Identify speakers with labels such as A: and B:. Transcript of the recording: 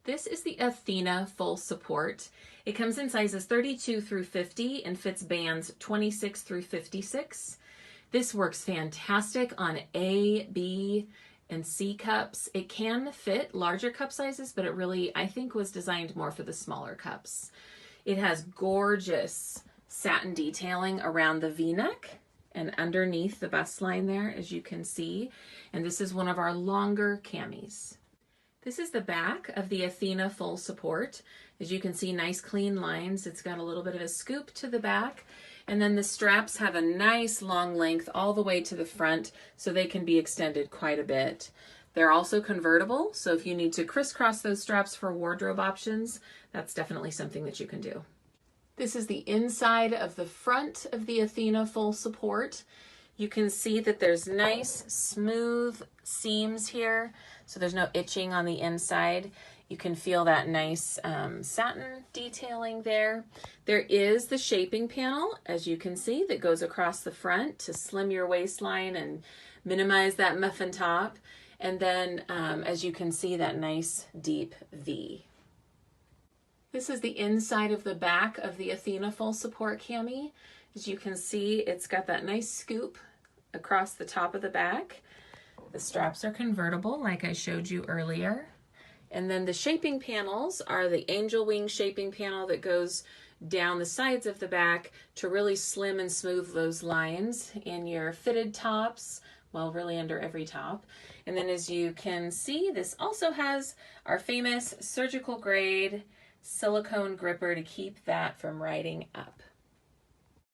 A: This is the Athena full support. It comes in sizes 32 through 50 and fits bands 26 through 56. This works fantastic on A, B, and C cups. It can fit larger cup sizes, but it really, I think, was designed more for the smaller cups. It has gorgeous satin detailing around the V-neck and underneath the bust line there, as you can see. And this is one of our longer camis. This is the back of the Athena full support. As you can see, nice clean lines. It's got a little bit of a scoop to the back. And then the straps have a nice long length all the way to the front, so they can be extended quite a bit. They're also convertible, so if you need to crisscross those straps for wardrobe options, that's definitely something that you can do. This is the inside of the front of the Athena full support. You can see that there's nice smooth seams here, so there's no itching on the inside. You can feel that nice satin detailing there. There is the shaping panel, as you can see, that goes across the front to slim your waistline and minimize that muffin top. And then, as you can see, that nice deep V. This is the inside of the back of the Athena full support cami. As you can see, it's got that nice scoop across the top of the back. The straps are convertible, like I showed you earlier. And then the shaping panels are the angel wing shaping panel that goes down the sides of the back to really slim and smooth those lines in your fitted tops, well, really under every top. And then as you can see, this also has our famous surgical grade silicone gripper to keep that from riding up.